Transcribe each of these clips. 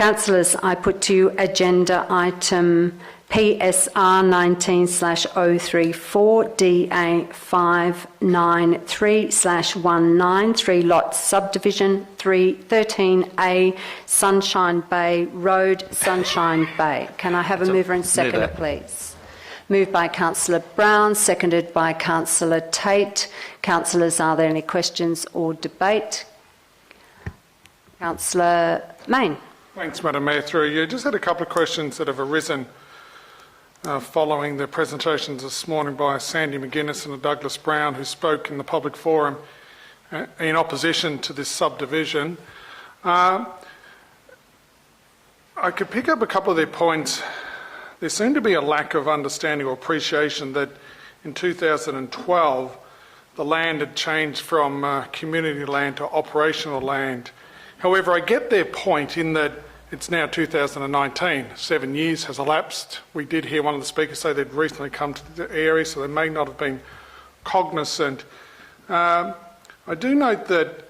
Councillors, I put to you agenda item PSR 19/034 DA593/19 3 lots subdivision 313A Sunshine Bay Road, Sunshine Bay. Can I have a mover and seconder, please? Moved by Councillor Brown, seconded by Councillor Tate. Councillors, are there any questions or debate? Councillor Mayne. Thanks, Madam Mayor. Through you. Just had a couple of questions that have arisen following the presentations this morning by Sandy McGuinness and Douglas Brown, who spoke in the public forum in opposition to this subdivision. I could pick up a couple of their points. There seemed to be a lack of understanding or appreciation that in 2012 the land had changed from community land to operational land. However, I get their point in that it's now 2019, 7 years has elapsed. We did hear one of the speakers say they'd recently come to the area, so they may not have been cognisant. I do note that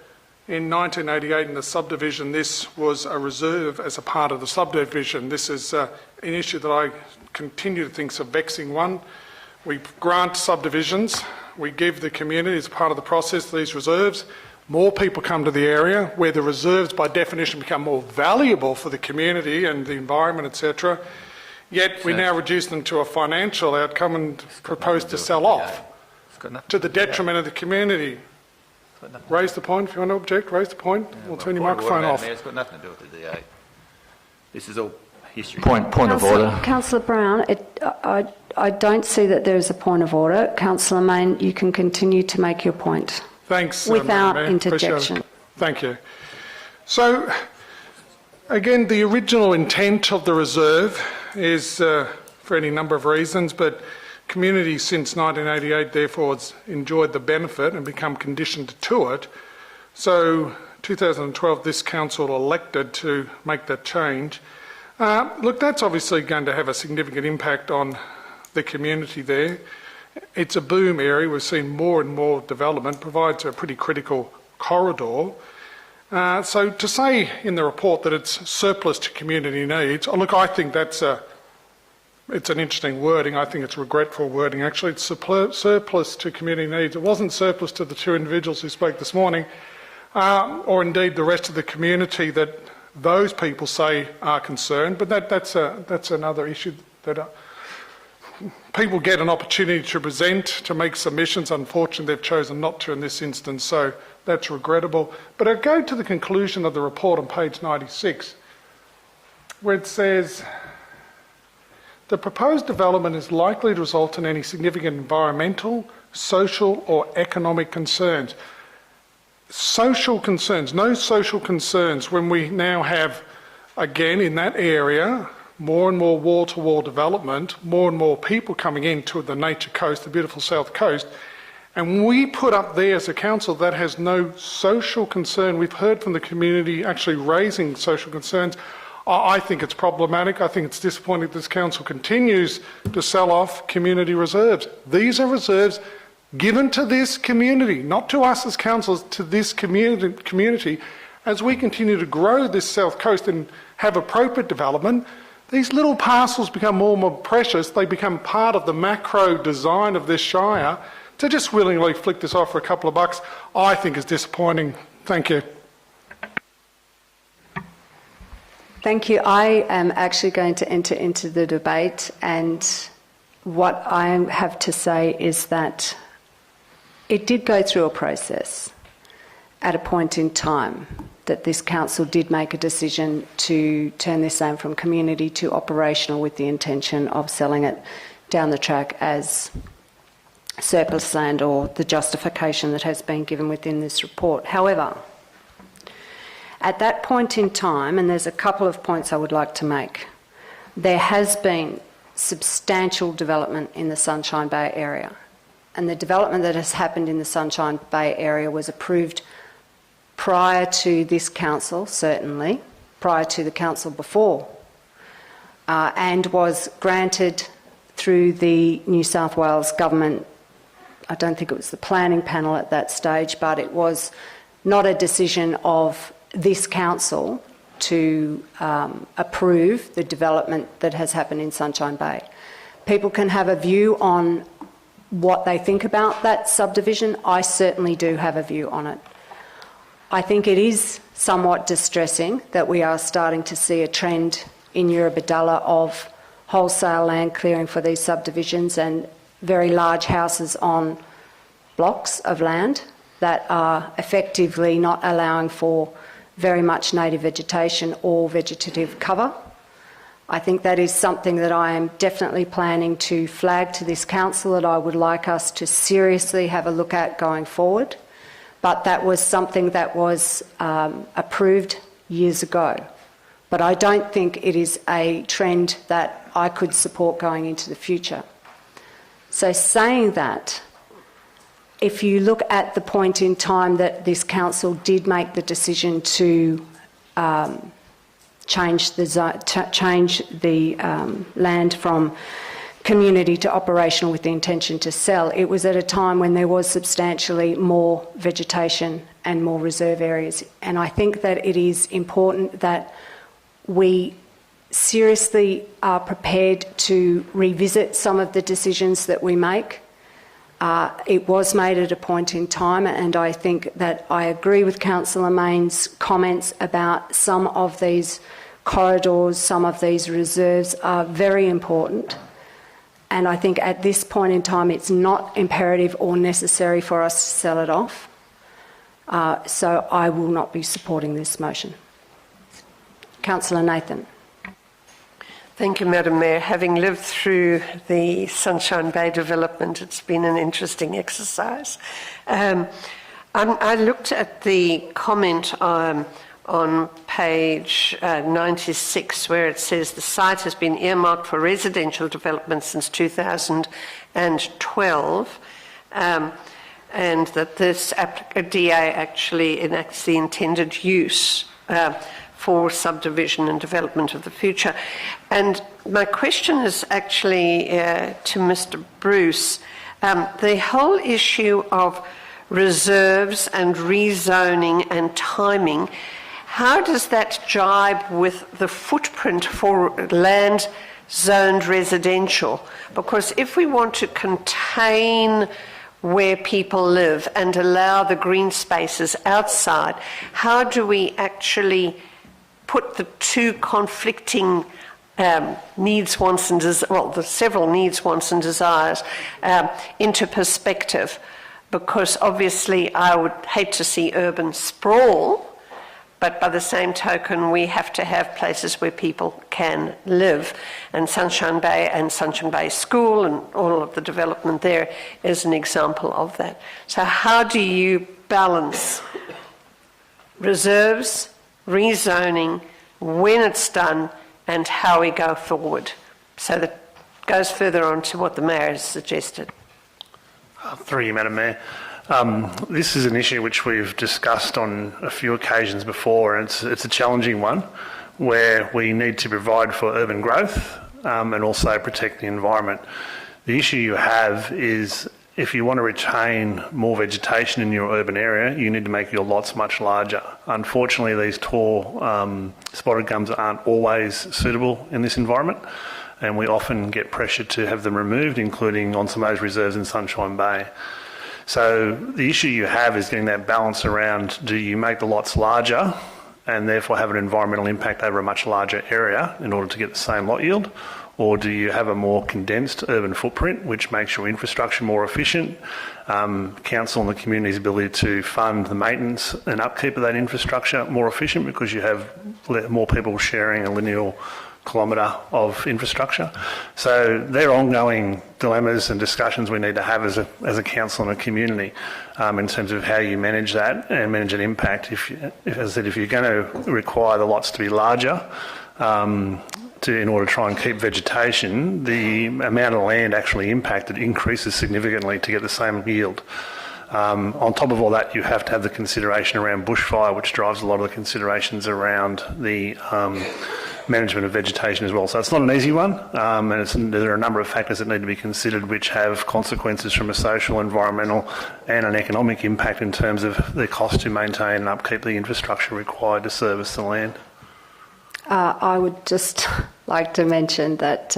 in 1988 in the subdivision, this was a reserve as a part of the subdivision. This is an issue that I continue to think is a vexing one. We grant subdivisions, we give the community as part of the process these reserves. More people come to the area where the reserves by definition become more valuable for the community and the environment, etc. Yet we now reduce them to a financial outcome and propose to sell off to the detriment of the community. Raise the point if you want to object, raise the point. We'll turn your microphone off. It's got nothing to do with the DA. This is all history. Point of order. Councillor Brown, I don't see that there is a point of order. Councillor Mayne, you can continue to make your point. Thanks. Without Mayor. interjection. Thank you. So, again, the original intent of the reserve is for any number of reasons, but community since 1988 therefore has enjoyed the benefit and become conditioned to it. So, 2012, this council elected to make that change. Look, that's obviously going to have a significant impact on the community there. It's a boom area. We've seen more and more development, provides a pretty critical corridor. So to say in the report that it's surplus to community needs, look, I think it's an interesting wording. I think it's regretful wording. Actually, it's surplus to community needs. It wasn't surplus to the two individuals who spoke this morning, or indeed the rest of the community that those people say are concerned. But that's another issue that. People get an opportunity to present, to make submissions. Unfortunately, they've chosen not to in this instance, so that's regrettable. But I go to the conclusion of the report on page 96, where it says, the proposed development is likely to result in any significant environmental, social or economic concerns. Social concerns, no social concerns when we now have, again, in that area, more and more wall-to-wall development, more and more people coming into the nature coast, the beautiful south coast, and we put up there as a council that has no social concern. We've heard from the community actually raising social concerns. I think it's problematic. I think it's disappointing that this council continues to sell off community reserves. These are reserves given to this community, not to us as councils, to this community. As we continue to grow this south coast and have appropriate development, these little parcels become more and more precious. They become part of the macro design of this Shire. To just willingly flick this off for a couple of bucks, I think is disappointing. Thank you. Thank you. I am actually going to enter into the debate, and what I have to say is that it did go through a process at a point in time that this council did make a decision to turn this land from community to operational with the intention of selling it down the track as surplus land, or the justification that has been given within this report. However, at that point in time, and there's a couple of points I would like to make, there has been substantial development in the Sunshine Bay area, and the development that has happened in the Sunshine Bay area was approved prior to this council, certainly, prior to the council before, and was granted through the New South Wales government. I don't think it was the planning panel at that stage, but it was not a decision of this council to approve the development that has happened in Sunshine Bay. People can have a view on what they think about that subdivision. I certainly do have a view on it. I think it is somewhat distressing that we are starting to see a trend in Eurobodalla of wholesale land clearing for these subdivisions and very large houses on blocks of land that are effectively not allowing for very much native vegetation or vegetative cover. I think that is something that I am definitely planning to flag to this council that I would like us to seriously have a look at going forward. But that was something that was approved years ago. But I don't think it is a trend that I could support going into the future. So saying that, if you look at the point in time that this council did make the decision to change the land from community to operational with the intention to sell, it was at a time when there was substantially more vegetation and more reserve areas. And I think that it is important that we seriously are prepared to revisit some of the decisions that we make. It was made at a point in time, and I think that I agree with Councillor Main's comments about some of these corridors, some of these reserves are very important. And I think at this point in time, it's not imperative or necessary for us to sell it off. So I will not be supporting this motion. Councillor Nathan. Thank you, Madam Mayor. Having lived through the Sunshine Bay development, it's been an interesting exercise. I looked at the comment on page 96 where it says the site has been earmarked for residential development since 2012 and that this DA actually enacts the intended use for subdivision and development of the future. And my question is actually to Mr. Bruce. The whole issue of reserves and rezoning and timing, how does that jibe with the footprint for land zoned residential? Because if we want to contain where people live and allow the green spaces outside, how do we actually put the two conflicting needs, wants and the several needs, wants and desires into perspective? Because obviously I would hate to see urban sprawl, but by the same token we have to have places where people can live, and Sunshine Bay School and all of the development there is an example of that. So how do you balance reserves, rezoning, when it's done, and how we go forward? So that goes further on to what the Mayor has suggested. Through you, Madam Mayor. This is an issue which we've discussed on a few occasions before, and it's a challenging one where we need to provide for urban growth and also protect the environment. The issue you have is if you want to retain more vegetation in your urban area, you need to make your lots much larger. Unfortunately, these tall spotted gums aren't always suitable in this environment, and we often get pressure to have them removed, including on some of those reserves in Sunshine Bay. So the issue you have is getting that balance around, do you make the lots larger and therefore have an environmental impact over a much larger area in order to get the same lot yield? Or do you have a more condensed urban footprint, which makes your infrastructure more efficient, council and the community's ability to fund the maintenance and upkeep of that infrastructure more efficient because you have more people sharing a linear kilometre of infrastructure? So they're ongoing dilemmas and discussions we need to have as a council and a community in terms of how you manage that and manage an impact. If as I said, if you're going to require the lots to be larger, in order to try and keep vegetation, the amount of land actually impacted increases significantly to get the same yield. On top of all that, you have to have the consideration around bushfire, which drives a lot of the considerations around the management of vegetation as well. So it's not an easy one, and there are a number of factors that need to be considered which have consequences from a social, environmental and an economic impact in terms of the cost to maintain and upkeep the infrastructure required to service the land. I would just like to mention that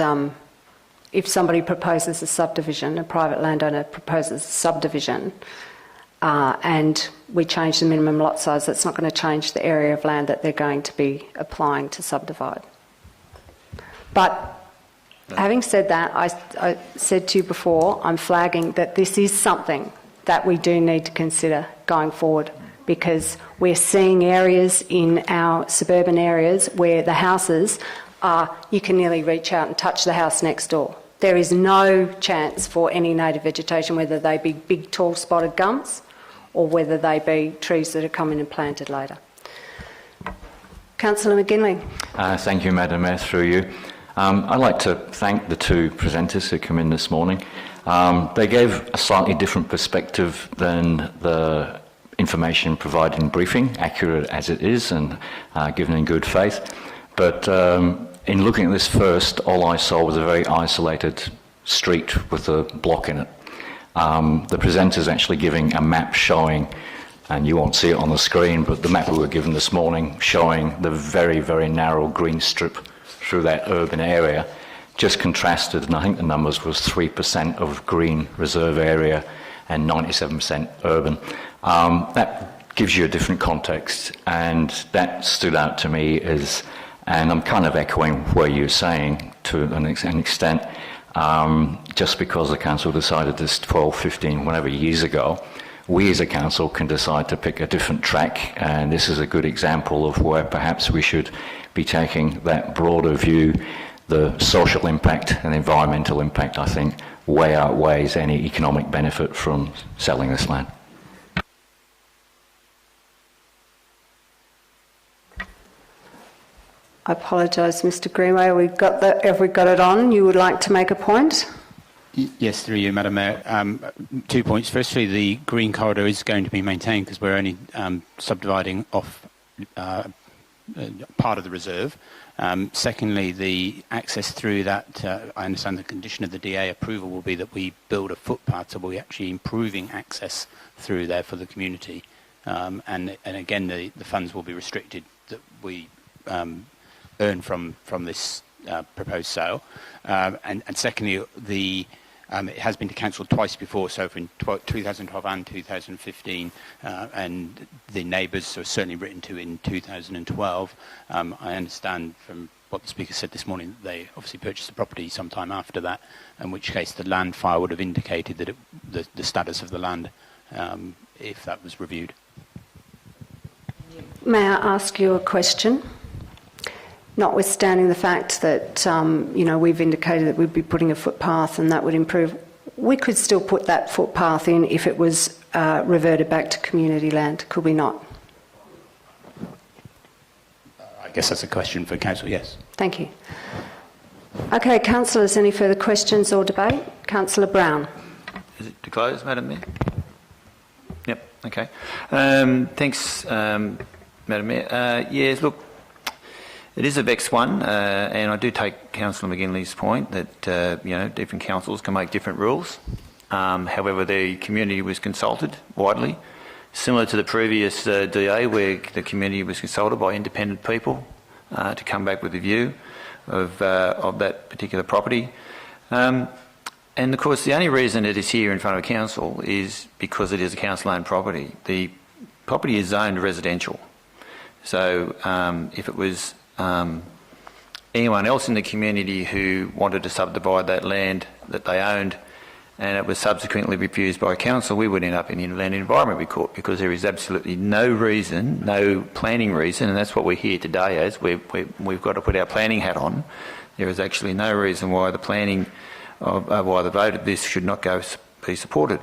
if somebody proposes a subdivision, a private landowner proposes a subdivision, and we change the minimum lot size, that's not going to change the area of land that they're going to be applying to subdivide. But having said that, I said to you before, I'm flagging that this is something that we do need to consider going forward, because we're seeing areas in our suburban areas where the houses are, you can nearly reach out and touch the house next door. There is no chance for any native vegetation, whether they be big, tall, spotted gums or whether they be trees that are coming and planted later. Councillor McGinley. Thank you, Madam Mayor, through you. I'd like to thank the two presenters who come in this morning. They gave a slightly different perspective than the information provided in briefing, accurate as it is and given in good faith. But in looking at this first, all I saw was a very isolated street with a block in it. The presenter's actually giving a map showing, and you won't see it on the screen, but the map we were given this morning showing the very, very narrow green strip through that urban area, just contrasted, and I think the numbers was 3% of green reserve area and 97% urban. That gives you a different context, and that stood out to me as, and I'm kind of echoing where you're saying to an extent, just because the council decided this 12, 15, whatever years ago, we as a council can decide to pick a different track, and this is a good example of where perhaps we should be taking that broader view. The social impact and environmental impact, I think, way outweighs any economic benefit from selling this land. I apologise, Mr Greenway. Have we got it on? You would like to make a point? Yes, through you, Madam Mayor. 2 points. Firstly, the green corridor is going to be maintained because we're only subdividing off part of the reserve. Secondly, the access through that, I understand the condition of the DA approval will be that we build a footpath, so we're actually improving access through there for the community. And again, the funds will be restricted that we earn from this proposed sale. And secondly, it has been to council twice before, so in 2012 and 2015, and the neighbours were certainly written to in 2012. I understand from what the Speaker said this morning that they obviously purchased the property sometime after that, in which case the land file would have indicated that the status of the land if that was reviewed. May I ask you a question? Notwithstanding the fact that we've indicated that we'd be putting a footpath and that would improve, we could still put that footpath in if it was reverted back to community land, could we not? I guess that's a question for council, yes. Thank you. Okay, councillors, any further questions or debate? Councillor Brown. Is it to close, Madam Mayor? Yep, okay. Thanks, Madam Mayor. Yes, look, it is a vexed one, and I do take Councillor McGinley's point that different councils can make different rules. However, the community was consulted widely, similar to the previous DA, where the community was consulted by independent people to come back with a view of that particular property. And of course, the only reason it is here in front of council is because it is a council-owned property. The property is zoned residential, so if it was anyone else in the community who wanted to subdivide that land that they owned and it was subsequently refused by council, we would end up in the Inland Environment Court, because there is absolutely no reason, no planning reason, and that's what we're here today as. We've got to put our planning hat on. There is actually no reason why the planning, why the vote of this should not be supported.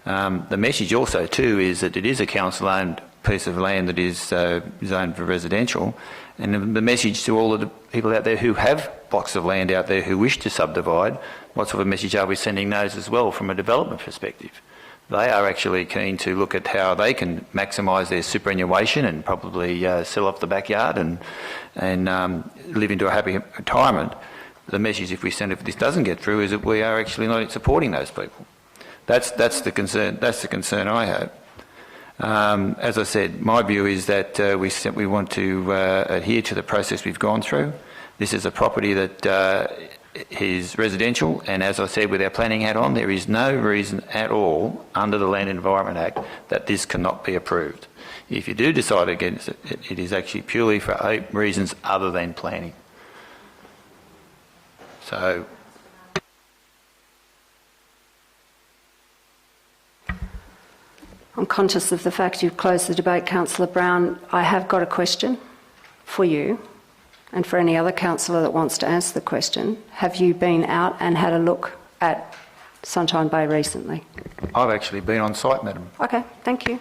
The message also too is that it is a council-owned piece of land that is zoned for residential, and the message to all of the people out there who have blocks of land out there who wish to subdivide, what sort of message are we sending those as well from a development perspective? They are actually keen to look at how they can maximise their superannuation and probably sell off the backyard and live into a happy retirement. The message, if this doesn't get through, is that we are actually not supporting those people. That's the concern. That's the concern I have. As I said, my view is that we simply want to adhere to the process we've gone through. This is a property that is residential, and as I said, with our planning hat on, there is no reason at all under the Land and Environment Act that this cannot be approved. If you do decide against it, it is actually purely for reasons other than planning. So, I'm conscious of the fact you've closed the debate, Councillor Brown. I have got a question for you and for any other councillor that wants to answer the question. Have you been out and had a look at Sunshine Bay recently? I've actually been on site, Madam. Okay, thank you.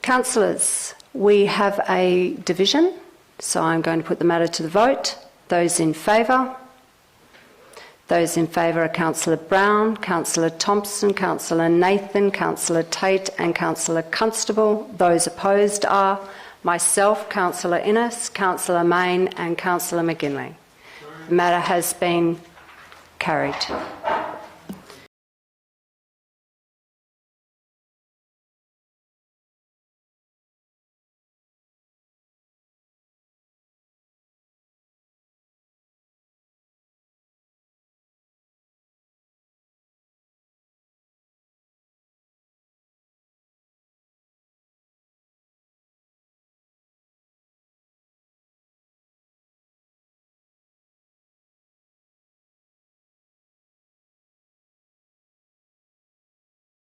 Councillors, we have a division, so I'm going to put the matter to the vote. Those in favour? Those in favour are Councillor Brown, Councillor Thompson, Councillor Nathan, Councillor Tate and Councillor Constable. Those opposed are myself, Councillor Innes, Councillor Mayne and Councillor McGinley. The matter has been carried.